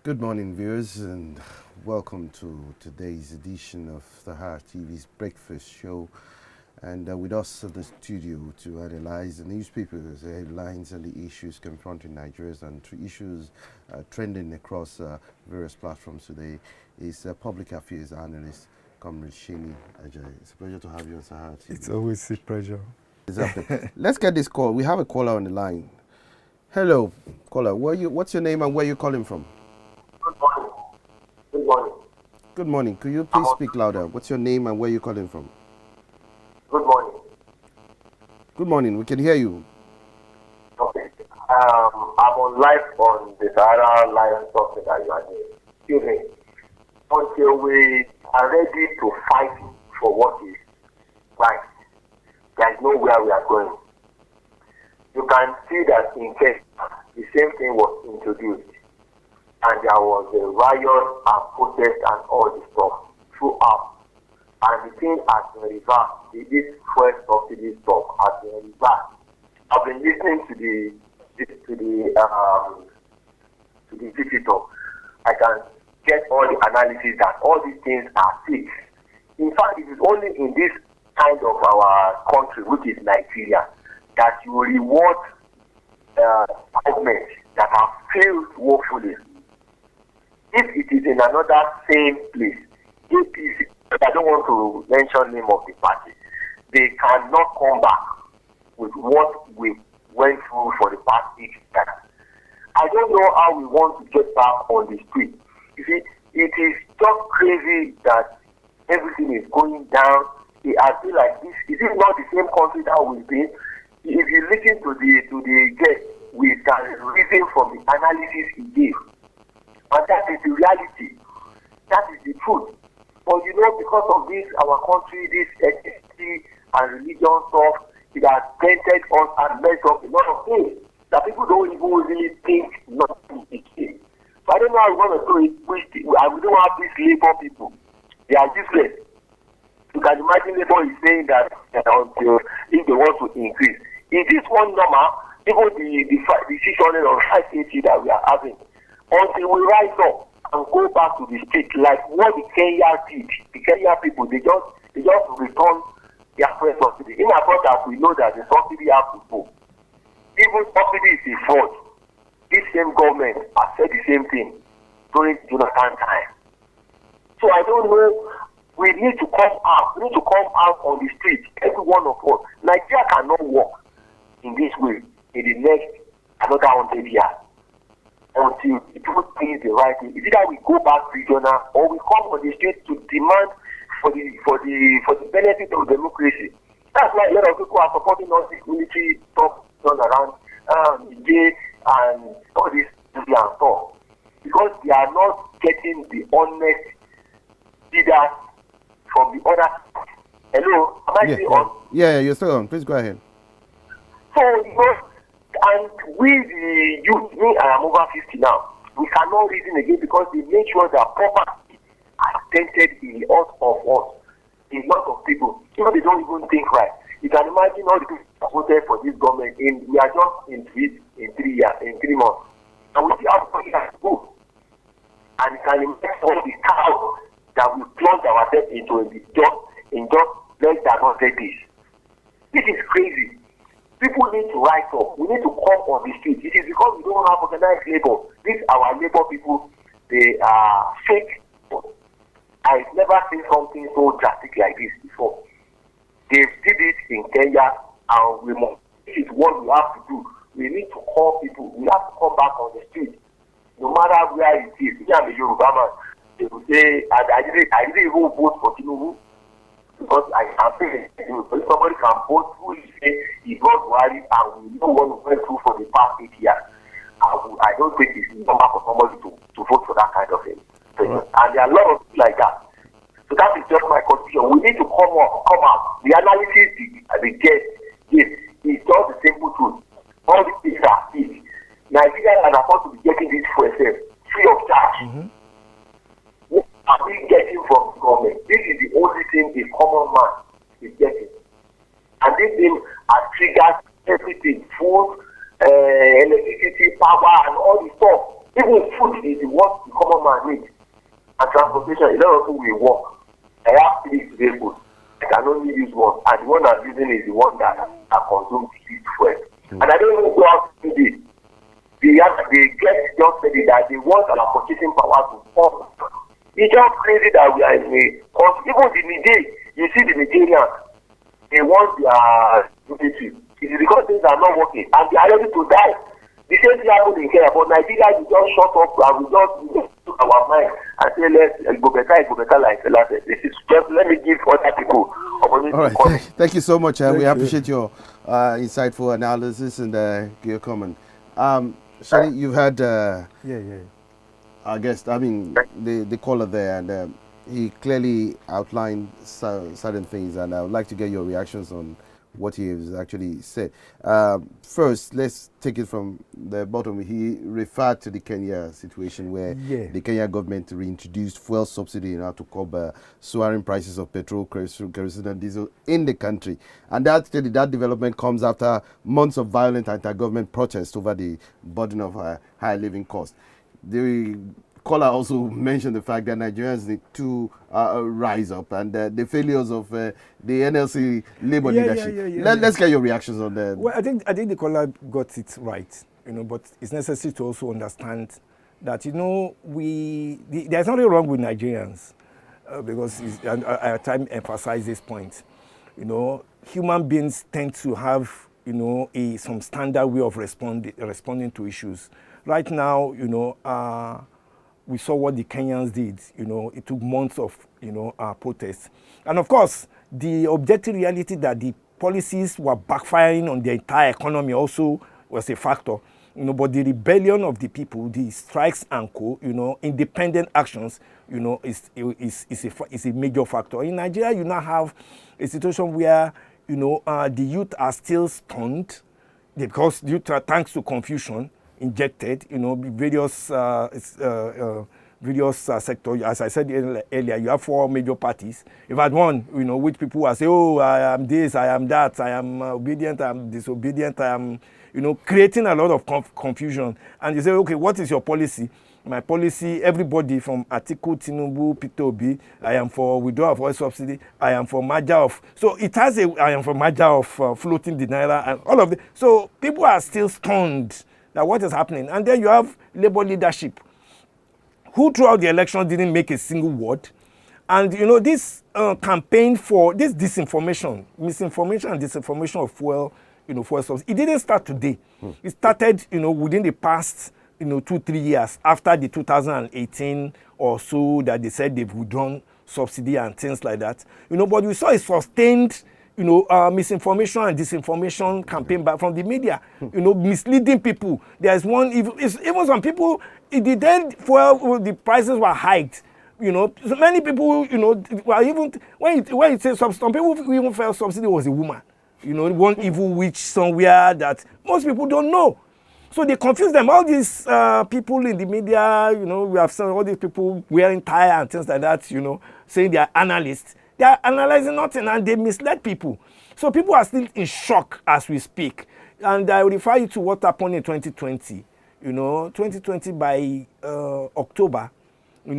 Good morning, viewers, and welcome to today's edition of the Heart TV's Breakfast Show. And with us in the studio to analyze the newspapers, the headlines, and the issues confronting Nigerians and issues trending across various platforms today is public affairs analyst, Comrade Shini Ajay. It's a pleasure to have you on Sahara TV. It's always a pleasure. Exactly. Let's get this call. We have a caller on the line. Hello, caller. What's your name and where are you calling from? Good morning. Good morning. Good morning. Could you please speak louder? What's your name and where are you calling from? Good morning. Good morning. We can hear you. Okay. I'm on live on the Sahara Live something that you are doing. Excuse me. Until we are ready to fight for what is right, there is nowhere we are going. You can see that in case the same thing was introduced, and there was a riot and protest and all this stuff throughout. And the thing has been reversed. This first subsidy stuff has been reversed. I've been listening to the visitor. I can get all the analysis that all these things are fixed. In fact, it is only in this kind of our country, which is Nigeria, that you reward governments that have failed woefully. If it is in another same place, APC, I don't want to mention name of the party, they cannot come back with what we went through for the past 8 years. I don't know how we want to get back on the street. You see, it is just crazy that everything is going down. I feel like this is it not the same country that we've been? If you listen to the guest, we can reason from the analysis he gave. And that is the reality. That is the truth. But you know, because of this, our country, this ethnicity and religion stuff, it has painted us and messed up a lot of things that people don't even really think nothing is the So I don't know how we're going to do it. We don't have these labor people. They are useless. You can imagine labor is saying that until if they want to increase. Is this one normal? Even the 600 or 580 that we are having, until we rise up and go back to the street like what the Kenya did. The Kenya people, they just return their first subsidy. In as much as we know that the subsidy has to go. Even subsidy is a fraud. This same government has said the same thing during Jonathan time. So I don't know. We need to come out. We need to come out on the street. Every one of us. Nigeria cannot work in this way in the next another 100 years. Until people think the right thing. It's either we go back regional or we come on the street to demand for the benefit of democracy. That's why a lot of people are supporting all this military stuff done around Niger and all this and stuff. Because they are not getting the honest leaders from the other. Hello? Am I still on? Yeah, you're still on. Please go ahead. So, you know, and we, the youth, me, I am over 50 now. We cannot reason again because they make sure that property are tented in a lot of us, in lot of people. You know, they don't even think right. You can imagine all the people voted for this government. We are just in 3 years, in 3 months. And we see how far it has to go. And you can imagine all the cows that we plunged ourselves into in just less than 100 days. This is crazy. People need to rise up. We need to come on the street. It is because we don't have organized labor. These our labor people, they are fake. I've never seen something so drastic like this before. They did it in Kenya, and we must. This is what we have to do. We need to call people. We have to come back on the street, no matter where it is. Me, I'm a Yoruba man. They will say, I didn't even vote for Tinubu. Because I can say if somebody can vote who is say he got worried and we know what we went through for the past 8 years. I don't think it's normal for somebody to vote for that kind of thing. Right. And there are a lot of things like that. So that is just my contribution. We need to come out. The analysis the guest is just the simple truth. All these things are fixed. Nigeria are supposed to be getting this for itself free of charge. Mm-hmm. Are we getting from the government? This is the only thing a common man is getting. And this thing has triggered everything, food, electricity, power, and all the stuff. Even food is what the common man needs. And transportation, a lot of people will walk. I have 3 vehicles. I can only use one. And the one I'm using is the one that consumes heat fuel. And I don't even go out today. They get just said that they want our purchasing power to fall. It's just crazy that we are in a, because even the Niger, you see the Nigerians, they want their unity. It's because things are not working and they are ready to die. The same thing happened in Kenya, but Nigeria is just shut up and we just took our mind and say, let's go better like the last. This is just, let me give other people opportunity. All right, thank you so much. We appreciate your insightful analysis and your comment. Shani, you've had our guest, I mean, the caller there, and he clearly outlined certain things, and I would like to get your reactions on what he has actually said. First, let's take it from the bottom. He referred to the Kenya situation where the Kenya government reintroduced fuel subsidy in order to curb soaring prices of petrol, kerosene, and diesel in the country. And that development comes after months of violent anti-government protests over the burden of high living costs. The caller also mentioned the fact that Nigerians need to rise up, and the failures of the NLC labor leadership. Let's get your reactions on that. Well, I think the caller got it right, but it's necessary to also understand that, there's nothing wrong with Nigerians, because I at times emphasize this point. Human beings tend to have, some standard way of responding to issues. Right now, we saw what the Kenyans did. It took months of, protests. And of course, the objective reality that the policies were backfiring on the entire economy also was a factor. But the rebellion of the people, the strikes and independent actions, is a major factor. In Nigeria, you now have a situation where, the youth are still stunned because youth are, thanks to confusion, injected, various sectors. As I said earlier, you have 4 major parties. You've had one, which people are saying, oh, I am this, I am that, I am obedient, I am disobedient, I am, creating a lot of confusion. And you say, okay, what is your policy? My policy, everybody from Atiku, Tinubu, Peter Obi, I am for withdrawal of oil subsidy, I am for merger of, so it has I am for merger of floating the naira, and all of it. So people are still stunned that what is happening. And then you have labor leadership, who throughout the election didn't make a single word. And, this campaign for this misinformation and disinformation of fuel subsidy, it didn't start today. It started, within the past, 2-3 years after the 2018 or so that they said they've withdrawn subsidy and things like that. But we saw a sustained misinformation and disinformation campaign back from the media, misleading people. There's one, even some people, the day fuel, the prices were hiked, so many people, were even, when you say some people even felt subsidy was a woman, one evil witch somewhere that most people don't know. So they confuse them. All these people in the media, we have seen all these people wearing tie and things like that, saying they are analysts. They are analyzing nothing and they misled people. So people are still in shock as we speak. And I will refer you to what happened in 2020. 2020 by October,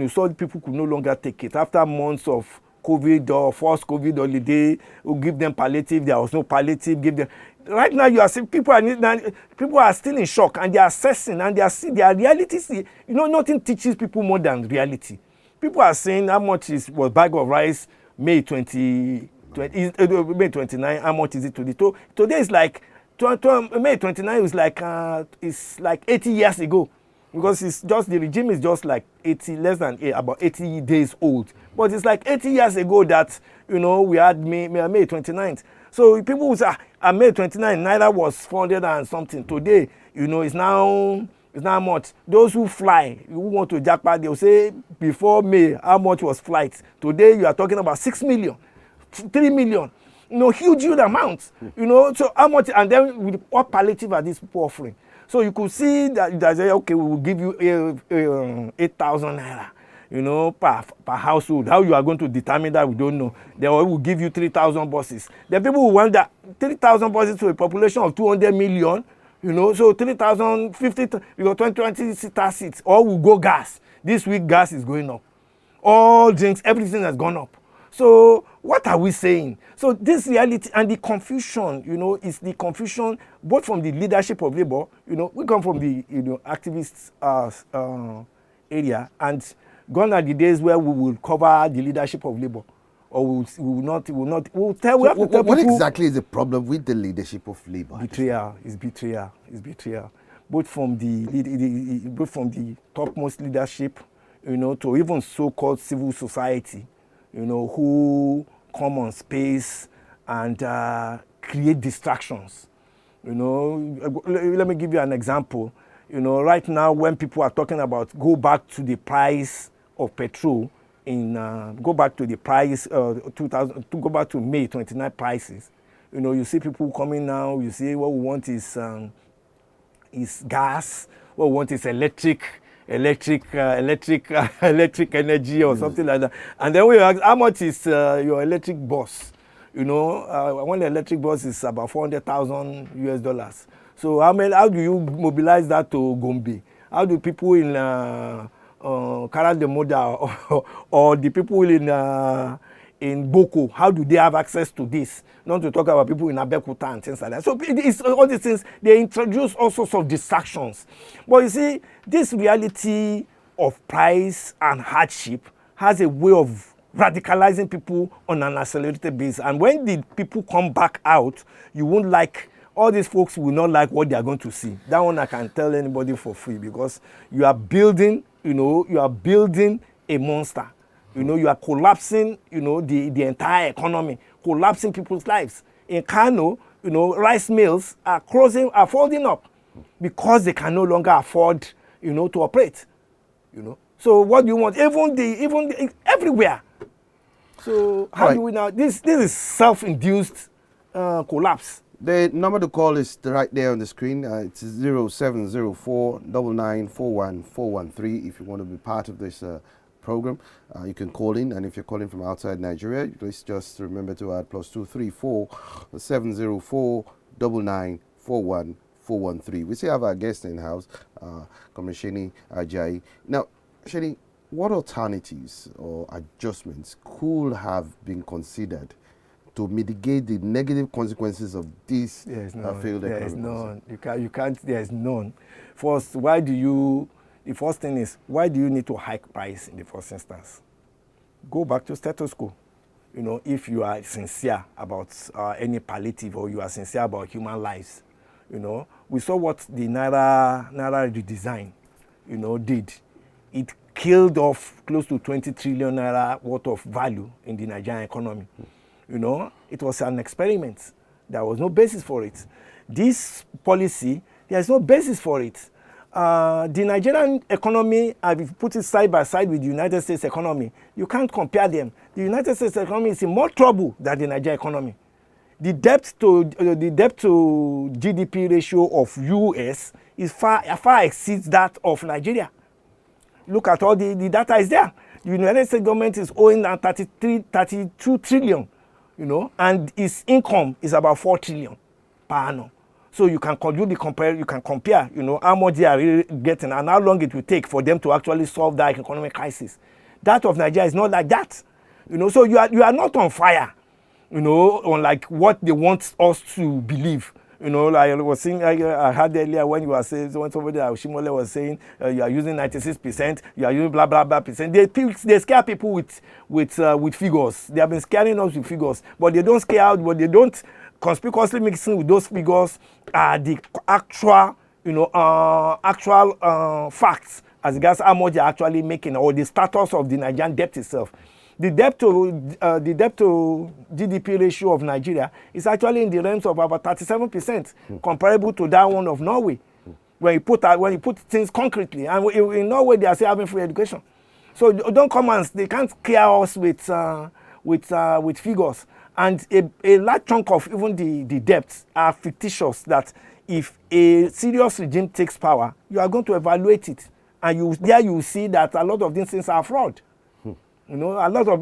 so people could no longer take it. After months of COVID or forced COVID holiday, we'll give them palliative. There was no palliative. Give them. Right now, you are seeing people are still in shock and they are assessing and they are seeing their reality. Nothing teaches people more than reality. People are saying how much was bag of rice May 29, how much is it today? Today is like, May 29 is like, it's like 80 years ago. Because it's just, the regime is just like about 80 days old. But it's like 80 years ago that, we had May 29th. So people will say, May 29, naira was 400 and something. Today, it's now much. Those who fly, who want to jackpot, they'll say before May, how much was flights? Today, you are talking about 6 million, 3 million. Huge amounts. So how much? And then with what palliative are these people offering? So you could see that they say, okay, we will give you 8,000 naira, per household. How you are going to determine that, we don't know. They will give you 3,000 buses. The people who want that 3,000 buses to a population of 200 million, So 3,000, 50, you got 20 seats, or will go gas. This week, gas is going up. All drinks, everything has gone up. So what are we saying? So this reality and the confusion, is the confusion both from the leadership of labor. We come from the activists area, and gone are the days where we will cover the leadership of labor, or we will not. We have to tell what people, exactly is the problem with the leadership of labor? Betrayal. Both from the topmost leadership, to even so-called civil society, who come on space and create distractions. Let me give you an example. Right now when people are talking about go back to the price of petrol go back to the price 2000 to go back to May 29 prices. You see people coming now. You see what we want is gas. What we want is electric energy or something like that. And then we ask, how much is your electric bus? One electric bus is about $400,000. So how do you mobilize that to Gombe? How do people in Karademoda or the people in Boko, how do they have access to this? Not to talk about people in Abeokuta and things like that. So it's all these things, they introduce all sorts of distractions. But you see, this reality of price and hardship has a way of radicalizing people on an accelerated basis. And when the people come back out, you won't like, all these folks will not like what they are going to see. That one I can tell anybody for free, because you are building, a monster. You are collapsing, the entire economy, collapsing people's lives. In Kano, rice mills are folding up because they can no longer afford, to operate. So what do you want? Even everywhere. So how do we now? This is self-induced collapse. The number to call is right there on the screen. It's 0704 9941413. If you want to be part of this program, you can call in, and if you're calling from outside Nigeria, please just remember to add +234 704 9941413. We still have our guest in house, Comrade Sheni Ajayi. Now, Sheni, what alternatives or adjustments could have been considered to mitigate the negative consequences of this failed economy? There is none. You can't. There is none. First, the first thing is, why do you need to hike price in the first instance? Go back to status quo. If you are sincere about any palliative, or you are sincere about human lives, we saw what the Naira redesign, did. It killed off close to 20 trillion Naira worth of value in the Nigerian economy. It was an experiment. There was no basis for it. This policy, there is no basis for it. The Nigerian economy, if you put it side by side with the United States economy, you can't compare them. The United States economy is in more trouble than the Nigerian economy. The debt to GDP ratio of US is far exceeds that of Nigeria. Look at all the data is there. The United States government is owing 32 trillion. And its income is about 4 trillion per annum. So you can compare, how much they are really getting and how long it will take for them to actually solve that economic crisis. That of Nigeria is not like that. So you are not on fire, on like what they want us to believe. Like I was saying, I heard earlier when you were saying, when somebody like Oshimole was saying, you are using 96%, you are using blah, blah, blah percent. They scare people with figures. They have been scaring us with figures, but they don't scare out, but they don't conspicuously mixing with those figures the actual, facts as regards how much they're actually making, or the status of the Nigerian debt itself. The debt to GDP ratio of Nigeria is actually in the realms of about 37%, comparable to that one of Norway. When you put things concretely, and in Norway they are still having free education. So don't come and they can't scare us with figures. And a large chunk of even the debts are fictitious. That if a serious regime takes power, you are going to evaluate it, and you will see that a lot of these things are fraud. A lot of,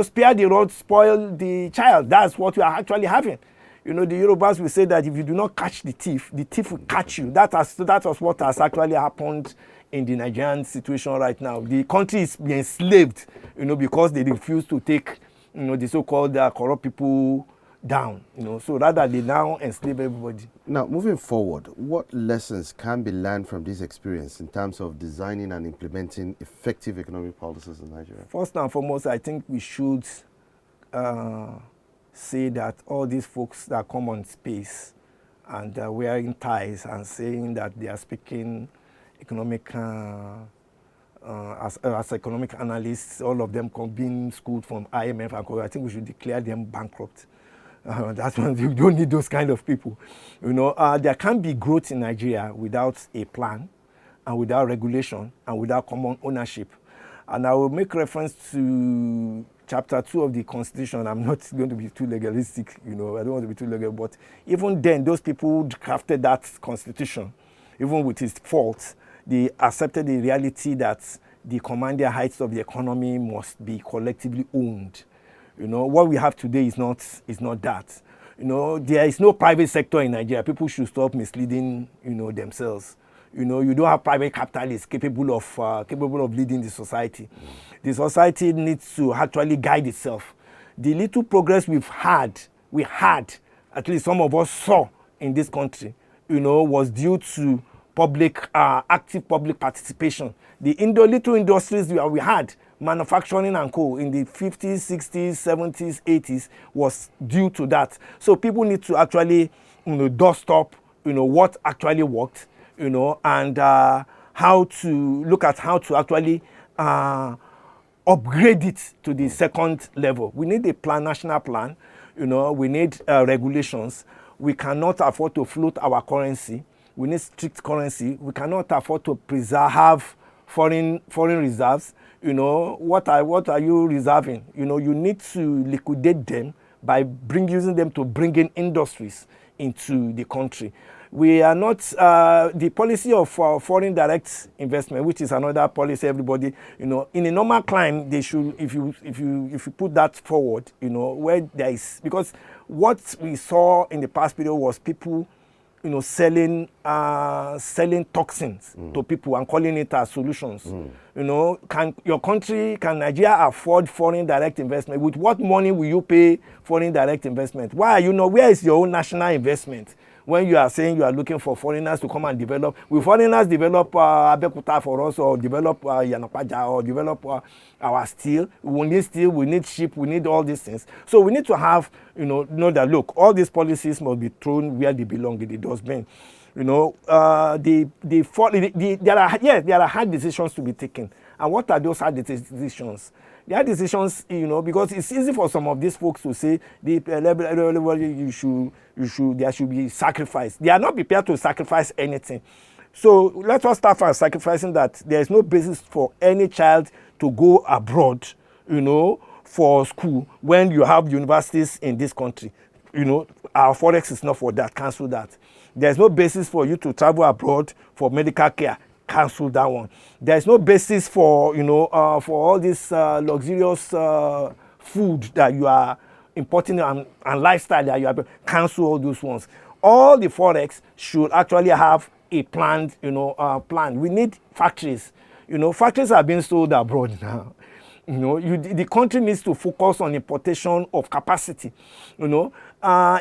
spare the rod, spoil the child. That's what we are actually having. You know, the Yorubas will say that if you do not catch the thief will catch you. That was what has actually happened in the Nigerian situation right now. The country is being enslaved, you know, because they refuse to take, you know, the so-called corrupt people down, you know. So rather they now enslave everybody. Now, moving forward, what lessons can be learned from this experience in terms of designing and implementing effective economic policies in Nigeria? First and foremost, I think we should say that all these folks that come on space and wearing ties and saying that they are speaking economic as economic analysts, all of them being schooled from IMF and I think we should declare them bankrupt. That's when you don't need those kind of people. You know, there can't be growth in Nigeria without a plan and without regulation and without common ownership. And I will make reference to Chapter 2 of the Constitution. I'm not going to be too legalistic, you know, I don't want to be too legal, but even then, those people who crafted that Constitution, even with its faults, they accepted the reality that the commanding heights of the economy must be collectively owned. You know, what we have today is not that. You know, there is no private sector in Nigeria. People should stop misleading, you know, themselves. You know, you don't have private capitalists capable of leading the society. The society needs to actually guide itself. The little progress we had, at least some of us saw in this country, you know, was due to active public participation. The little industries we had, manufacturing and co, in the 50s, 60s, 70s, 80s, was due to that. So people need to actually, you know, dust up, you know, what actually worked, you know, and how to look at how to actually upgrade it to the second level. We need a plan, national plan, you know, we need regulations. We cannot afford to float our currency. We need strict currency. We cannot afford to preserve foreign reserves. You know, what are you reserving? You know, you need to liquidate them by using them to bring in industries into the country. We are not the policy of foreign direct investment, which is another policy. Everybody, you know, in a normal climate, they should, if you put that forward, you know, where there is, because what we saw in the past period was people, you know, selling toxins to people and calling it as solutions. You know, can Nigeria afford foreign direct investment? With what money will you pay foreign direct investment? Why, you know, where is your own national investment? When you are saying you are looking for foreigners to come and develop, will foreigners develop Abekuta for us, or develop Yanapaja, or develop our steel? We need steel, we need ship, we need all these things. So we need to have, you know that, look, all these policies must be thrown where they belong, in the dustbin. You know, there are hard decisions to be taken. And what are those hard decisions? There are decisions, you know, because it's easy for some of these folks to say there should be sacrifice. They are not prepared to sacrifice anything. So let us start from sacrificing that there is no basis for any child to go abroad, you know, for school when you have universities in this country. You know, our forex is not for that. Cancel that. There's no basis for you to travel abroad for medical care. Cancel that one. There's no basis for, you know, for all this luxurious food that you are importing and lifestyle that you are. Cancel all those ones. All the forex should actually have a planned, you know, plan. We need factories. You know, factories are being sold abroad now. You know, the country needs to focus on importation of capacity. You know,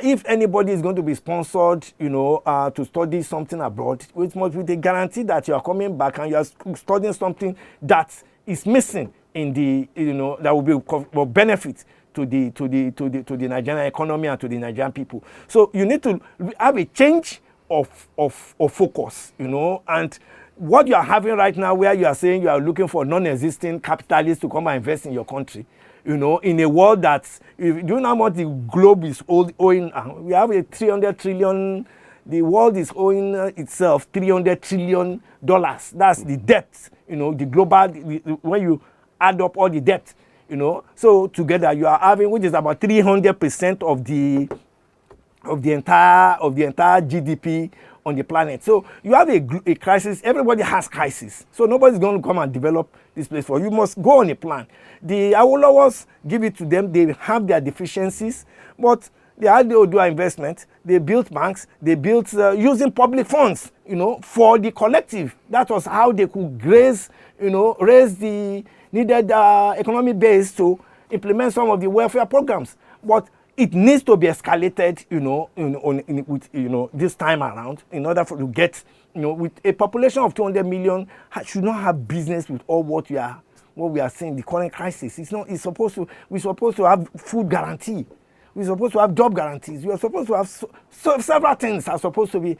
if anybody is going to be sponsored, you know, to study something abroad, it must be the guarantee that you are coming back and you are studying something that is missing in the, you know, that will benefit to the Nigerian economy and to the Nigerian people. So you need to have a change of focus, you know, and what you are having right now, where you are saying you are looking for non-existing capitalists to come and invest in your country, you know, in a world that, do you know how much the globe is owing? We have a 300 trillion, the world is owing itself $300 trillion. That's the debt, you know, the global, when you add up all the debt, you know, so together you are having, which is about 300% of the entire GDP on the planet. So you have a crisis. Everybody has crisis. So nobody's going to come and develop this place for you. You must go on a plan. The Awolowos, give it to them. They have their deficiencies, but They had the Odua investment. They built banks. They built using public funds, for the collective. That was how they could raise the needed economic base to implement some of the welfare programs. But it needs to be escalated, with this time around, in order to get, with a population of 200 million, should not have business with all what we are seeing, the current crisis. We're supposed to have food guarantee. We're supposed to have job guarantees. We are supposed to have several things are supposed to be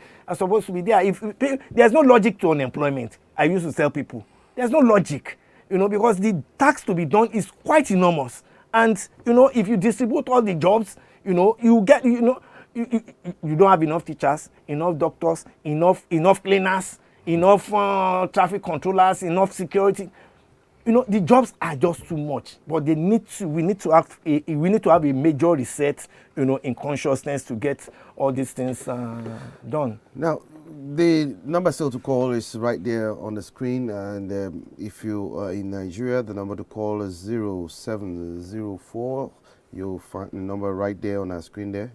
there. If there's no logic to unemployment, I used to tell people, there's no logic, because the tax to be done is quite enormous. And if you distribute all the jobs, you get, you don't have enough teachers, enough doctors, enough cleaners, enough traffic controllers, enough security. The jobs are just too much. But we need to have a major reset, in consciousness to get all these things done. Now, the number still to call is right there on the screen, and if you are in Nigeria, the number to call is 0704. You'll find the number right there on our screen there,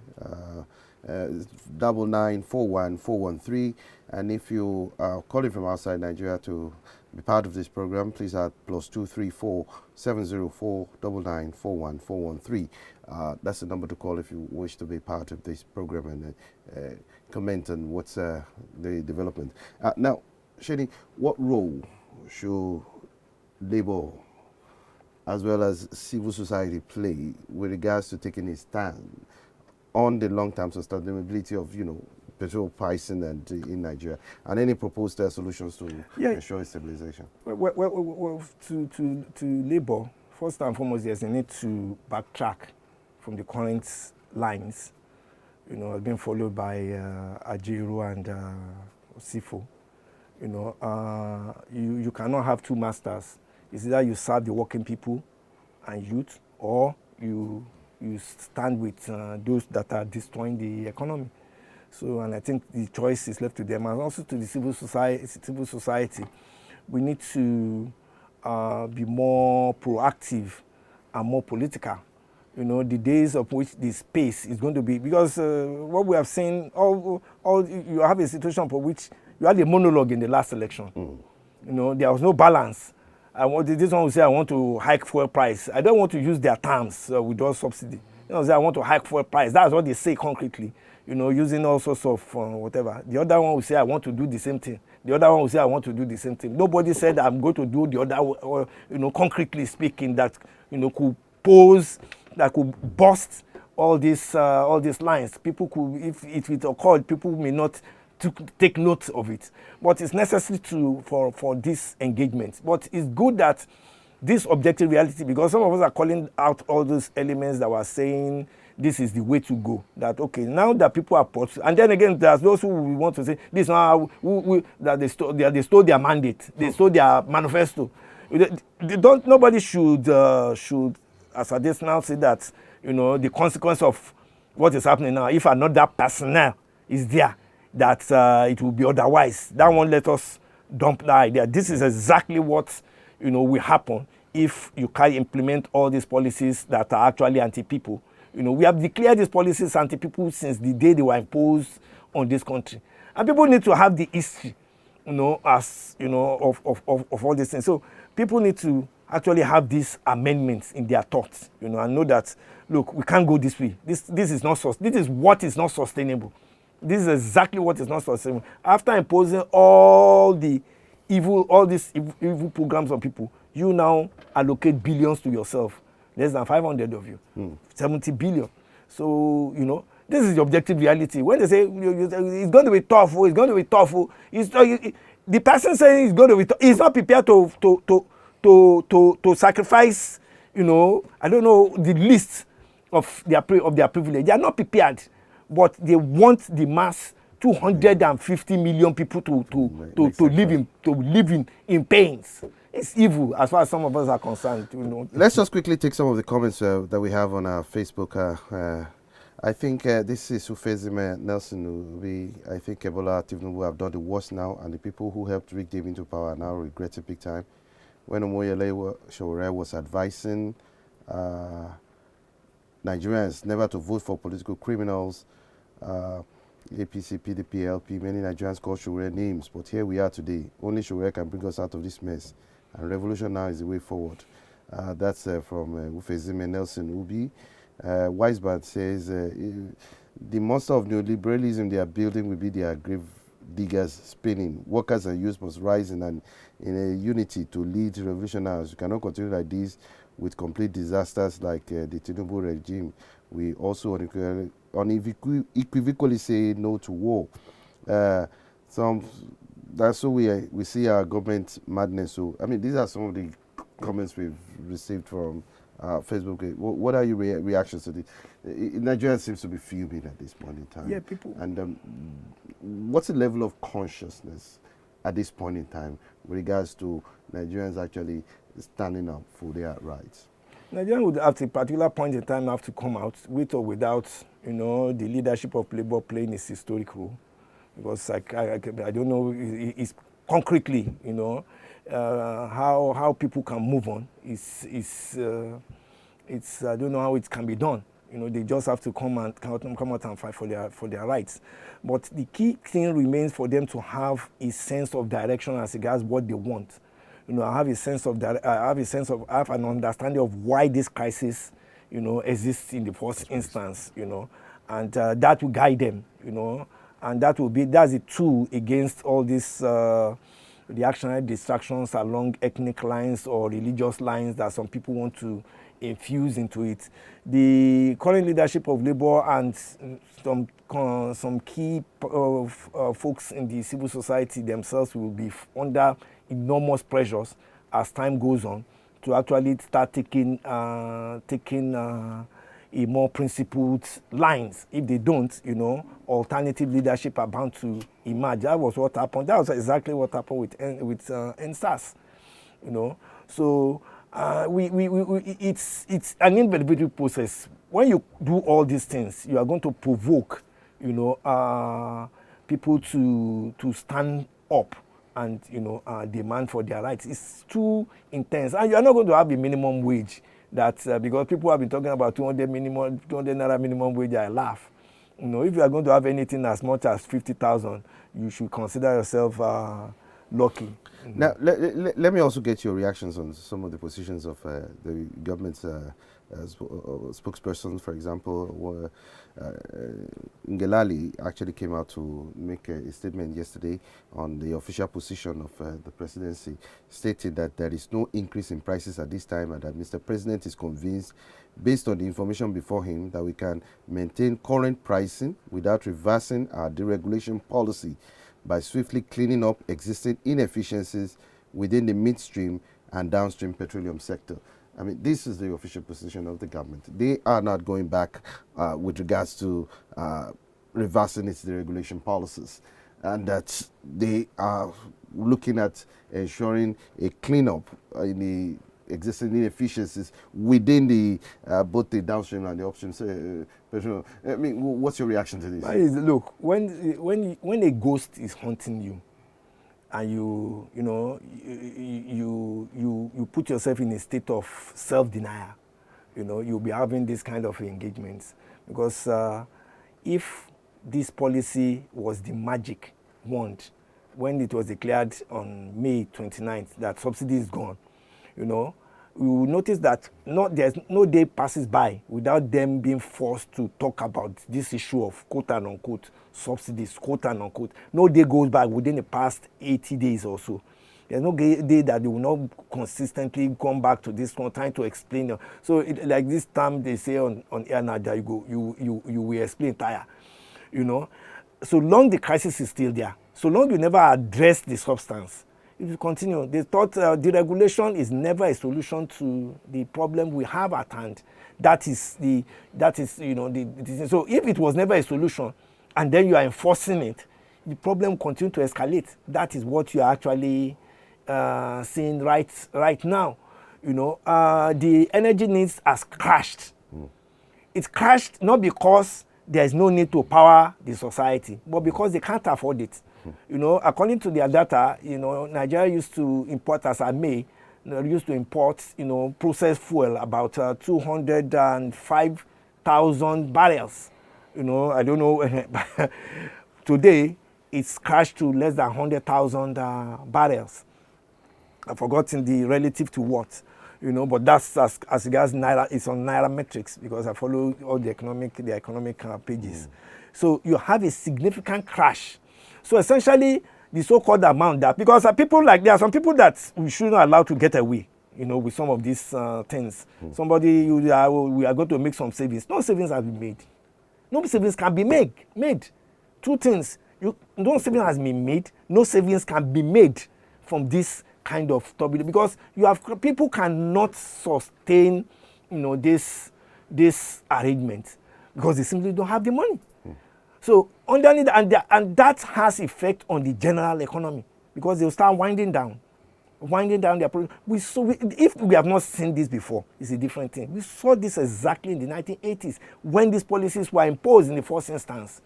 9941413. And if you are calling from outside Nigeria to be part of this program, please add +234 704 9941413. That's the number to call if you wish to be part of this program and comment on what's the development. Now, Shady, what role should labor as well as civil society play with regards to taking a stand on the long-term sustainability of, petrol pricing and in Nigeria, and any proposed solutions to ensure stabilization? Well, to labor, first and foremost, there's a need to backtrack from the current lines. Has been followed by Ajiru and Sifo. You cannot have two masters. It's either you serve the working people and youth, or you stand with those that are destroying the economy. So, and I think the choice is left to them, and also to the civil society. We need to be more proactive and more political. The days of which the space is going to be, because what we have seen, you have a situation for which you had a monologue in the last election. There was no balance. This one will say, I want to hike fuel price. I don't want to use their terms without subsidy. Say, I want to hike fuel price. That's what they say concretely, using all sorts of whatever. The other one will say, I want to do the same thing. The other one will say, I want to do the same thing. Nobody said, I'm going to do the other, or, concretely speaking, that, could pose, that could bust all these lines. People could, if it occurred, people may not take note of it. But it's necessary for this engagement. But it's good that this objective reality, because some of us are calling out all those elements that were saying this is the way to go. That, okay, now that people are and then again, there's those who want to say this now that they stole their mandate, they stole their manifesto. Nobody should, as I just now say that, the consequence of what is happening now, if another personnel is there, that it will be otherwise. That won't let us dump the idea. This is exactly what will happen if you can implement all these policies that are actually anti-people. We have declared these policies anti-people since the day they were imposed on this country, and people need to have the history, as of all these things. So people need to actually have these amendments in their thoughts, and know that, look, we can't go this way. This is not this is what is not sustainable. This is exactly what is not sustainable. After imposing all these evil programs on people, you now allocate billions to yourself. Less than 500 of you, 70 billion. So, this is the objective reality. When they say it's going to be tough, it's going to be tough, the person saying it's going to be tough, he's not prepared to sacrifice, I don't know, the least of their privilege. They are not prepared. But they want the mass 250 million people to live in pains. It's evil as far as some of us are concerned. Let's just quickly take some of the comments that we have on our Facebook. I think this is Ufezime Nelson. I think Ebola Tinubu have done the worst now, and the people who helped rig them into power now regret it big time. When Omoyele Sowore was advising Nigerians never to vote for political criminals. APC, PDP, LP, many Nigerians call Showore names, but here we are today. Only Showore can bring us out of this mess. And revolution now is the way forward. That's from Ufezime Nelson Ubi. Weisband says, the monster of neoliberalism they are building will be their grave diggers spinning. Workers and youth must rise in a unity to lead revolutionaries. You cannot continue like this with complete disasters like the Tinubu regime. We also unequivocally say no to war. That's how we see our government madness. So, I mean, these are some of the comments we've received from Facebook. What are your reactions to this? Nigeria seems to be fuming at this point in time. Yeah, people. And what's the level of consciousness at this point in time with regards to Nigerians actually standing up for their rights? Nigerians would at a particular point in time have to come out with or without, the leadership of Labour playing its historic role. Because I don't know, it's concretely, how people can move on. It's I don't know how it can be done. They just have to come out and fight for their rights. But the key thing remains for them to have a sense of direction as regards what they want. I have an understanding of why this crisis, exists in the first instance, and that will guide them, and that's the tool against all these reactionary distractions along ethnic lines or religious lines that some people want to infuse into it. The current leadership of Labour and some key folks in the civil society themselves will be under enormous pressures as time goes on to actually start taking a more principled lines. If they don't, alternative leadership are bound to emerge. That was what happened. That was exactly what happened with NSAS. So it's an inevitable process. When you do all these things, you are going to provoke, people to stand up and demand for their rights. It's too intense, and you are not going to have a minimum wage. That because people have been talking about 200 naira minimum wage, I laugh. If you are going to have anything as much as 50,000, you should consider yourself lucky. Now, let me also get your reactions on some of the positions of the government's spokespersons. For example, Ngelali actually came out to make a statement yesterday on the official position of the presidency, stating that there is no increase in prices at this time and that Mr. President is convinced, based on the information before him, that we can maintain current pricing without reversing our deregulation policy by swiftly cleaning up existing inefficiencies within the midstream and downstream petroleum sector. I mean, this is the official position of the government. They are not going back with regards to reversing its deregulation policies, and that they are looking at ensuring a cleanup in the existing inefficiencies within the both the downstream and the upstream petroleum. I mean, what's your reaction to this? Look, when a ghost is haunting you, and you put yourself in a state of self-denial, you'll be having this kind of engagements. Because if this policy was the magic wand, when it was declared on May 29th that subsidy is gone, we will notice that there's no day passes by without them being forced to talk about this issue of quote-unquote subsidies, quote-unquote. No day goes by within the past 80 days or so. There's no day that they will not consistently come back to this one, trying to explain. So, like this time they say on air now that you will explain tire, So long the crisis is still there, so long you never address the substance, if you continue, they thought deregulation is never a solution to the problem we have at hand. So if it was never a solution, and then you are enforcing it, the problem continues to escalate. That is what you are actually seeing right now. The energy needs has crashed. It's crashed not because there is no need to power the society, but because they can't afford it. According to their data, Nigeria used to import, as I may, used to import, processed fuel about 205 100,000 barrels. You know, I don't know. Today, it's crashed to less than 100,000 barrels. I've forgotten the relative to what, you know, but that's as regards Naira, it's on Naira metrics because I follow all the economic pages. So you have a significant crash. So essentially, the so-called amount that, because people like, there are some people that we shouldn't allow to get away, you know, with some of these things. We are going to make some savings. No savings have been made. No savings can be made. Two things. No savings has been made. No savings can be made from this kind of turbulence because people cannot sustain, you know, this arrangement because they simply don't have the money. So underneath, and that has effect on the general economy because they'll start winding down their product. If we have not seen this before, it's a different thing. We saw this exactly in the 1980s when these policies were imposed in the first instance.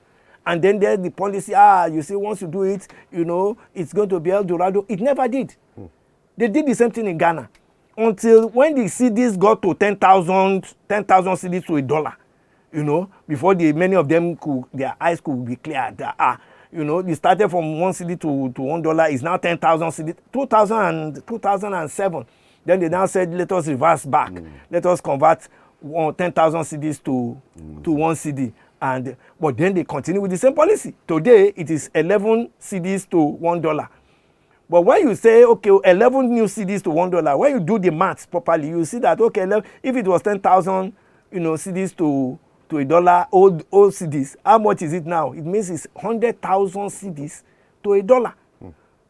And then there's the policy, you see, once you do it, you know, it's going to be El Dorado. It never did. They did the same thing in Ghana until when the CDs got to 10,000 CDs to $1, you know, before many of them their eyes could be cleared. You know, they started from 1 CD to $1. It's now 10,000 CDs. 2007. Then they now said, let us reverse back. Let us convert 10,000 CDs to 1 CD. But then they continue with the same policy. Today, it is 11 CDs to $1. But when you say, okay, 11 new CDs to $1, when you do the maths properly, you see that, okay, if it was 10,000, you know, CDs to $1, old CDs, how much is it now? It means it's 100,000 CDs to $1.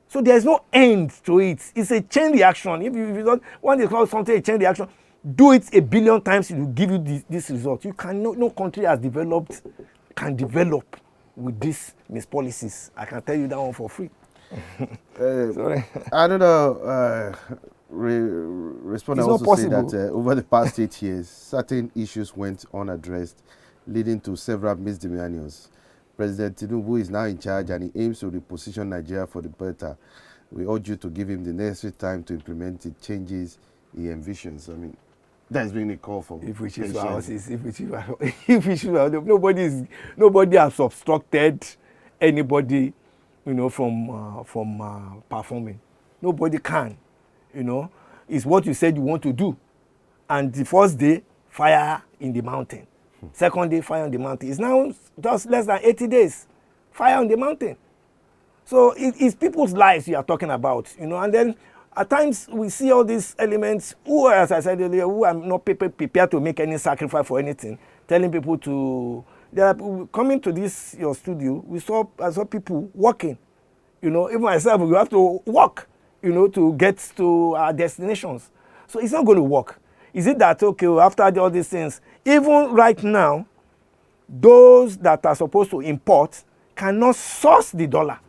So there's no end to it. It's a chain reaction. If you don't want to call something a chain reaction, do it 1 billion times, it will give you this result. You cannot, no country can develop with these mispolicies. I can tell you that one for free. Sorry. Another respondent also said that over the past 8 years, certain issues went unaddressed, leading to several misdemeanors. President Tinubu is now in charge and he aims to reposition Nigeria for the better. We urge you to give him the necessary time to implement the changes he envisions. I mean, that's been a call for. If we choose our houses, nobody has obstructed anybody, you know, from performing. Nobody can, you know. It's what you said you want to do. And the first day, fire in the mountain. Second day, fire on the mountain. It's now just less than 80 days. Fire on the mountain. So it's people's lives you are talking about, you know. And then at times we see all these elements who, as I said earlier, who are not prepared to make any sacrifice for anything, telling people to, coming to this your studio, I saw people walking, you know. Even myself, we have to walk, you know, to get to our destinations. So it's not going to work. Is it that, okay, after all these things, even right now, those that are supposed to import cannot source the dollar?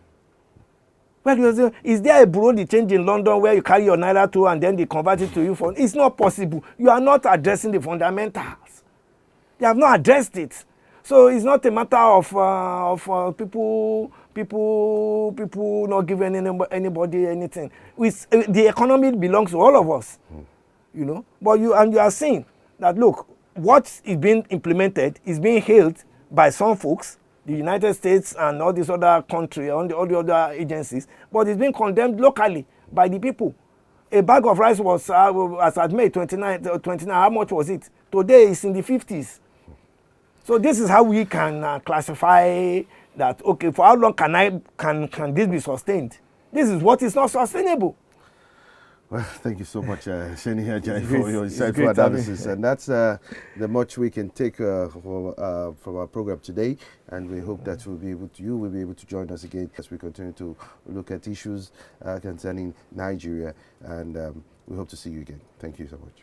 Well, is there a bureau de change in London where you carry your naira to and then they convert it to you for? It's not possible. You are not addressing the fundamentals. They have not addressed it. So it's not a matter of people not giving anybody anything. The economy belongs to all of us, you know. But you are seeing that, look, what is being implemented is being hailed by some folks, the United States and all these other countries, all the other agencies, but it's being condemned locally by the people. A bag of rice was, as at May 29, how much was it? Today it's in the 50s. So this is how we can classify that, okay, for how long can this be sustained? This is what is not sustainable. Well, thank you so much, Sheni Ajay, for your insightful analysis. And that's the much we can take from our program today. And we hope that you will be able to join us again as we continue to look at issues concerning Nigeria. And we hope to see you again. Thank you so much.